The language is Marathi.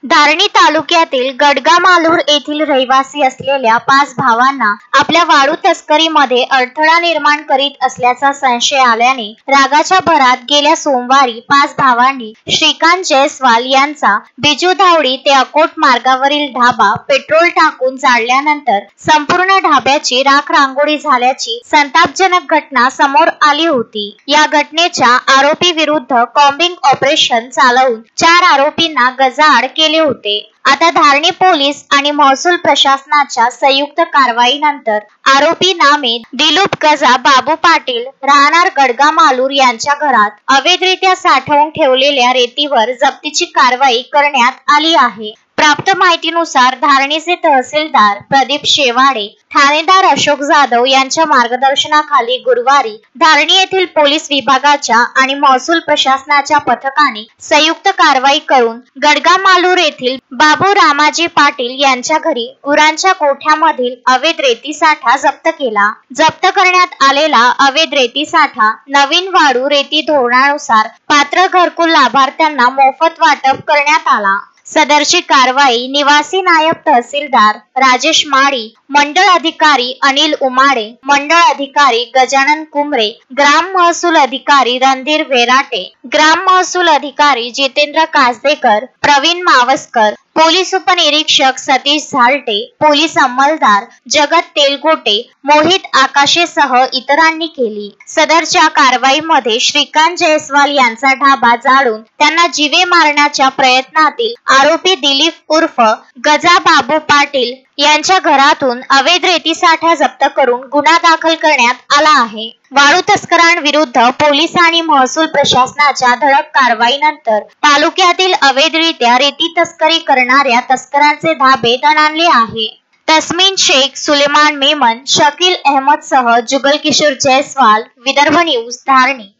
धारणी तालुक्यातील गडगामालूर येथील रहिवासी असलेल्या 5 भावांना आपल्या वाळू तस्करीमध्ये अडथळा निर्माण करीत असल्याचा संशय आल्याने रागाच्या भरात गेल्या सोमवारी 5 भावांनी श्रीकांत जयस्वाल यांचा बिजू धावडी ते अकोट मार्गावरील ढाबा पेट्रोल टाकून जाळल्यानंतर संपूर्ण ढाब्याची राख रांगोळी झाल्याची संतापजनक घटना समोर आली होती। या घटनेच्या आरोपी विरुद्ध कॉम्बिंग ऑपरेशन चालवून 4 आरोपींना गजाआड केले होते। आता धारणी पोलीस आणि महसूल प्रशासनाच्या संयुक्त कारवाईनंतर आरोपी नामे दिलीप गजा बाबू पाटील राहणार गडगामालूर यांच्या घरात अवैधरित्या साठवून ठेवलेल्या रेतीवर जप्तीची कारवाई करण्यात आली आहे। प्राप्त माहितीनुसार धारणीचे तहसीलदार प्रदीप शेवाडे, ठाणेदार अशोक जाधव यांच्या मार्गदर्शनाखाली गुरुवारी धारणी येथील पोलीस विभागाच्या आणि महसूल प्रशासनाच्या पथकाने संयुक्त कारवाई करून गडगामालूर येथील बाबू रामाजी पाटील यांच्या घरी गुरांच्या कोठ्यामधील अवैध रेती साठा जप्त केला। जप्त करण्यात आलेला अवैध रेती साठा नवीन वाळू रेती धोरणानुसार पात्र घरकुल लाभार्थ्यांना मोफत वाटप करण्यात आला। सदरची कारवाई निवासी नायब तहसीलदार राजेश माळी, मंडळ अधिकारी अनिल उमाडे, मंडळ अधिकारी गजानन कुमरे, ग्राम महसूल अधिकारी रणधीर वेराटे, ग्राम महसूल अधिकारी जितेंद्र कासदेकर, प्रवीण मावस्कर, पोलीस उपनिरीक्षक सतीश झालटे, पोलीस अंमलदार जगत तेलगोटे, मोहित आकाशेसह इतरांनी केली। सदरच्या कारवाईमध्ये श्रीकांत जयस्वाल यांचा ढाबा जाळून त्यांना जीवे मारण्याच्या प्रयत्नातील आरोपी दिलीप उर्फ गजा बाबू पाटील यांच्या घरातून अवैध रेती साठा जप्त करून गुन्हा दाखल करण्यात आला आहे। वाळू तस्करांविरुद्ध पोलीस आणि महसूल प्रशासनाच्या धडक कारवाईनंतर तालुक्यातील अवैधरित्या रेती तस्करी करणाऱ्या तस्करांचे धाबे दणाणले आहे। तस्मीन शेख, सुलेमान मेमन, शकील अहमद सह जुगल किशोर जयस्वाल, विदर्भ न्यूज, धारणी।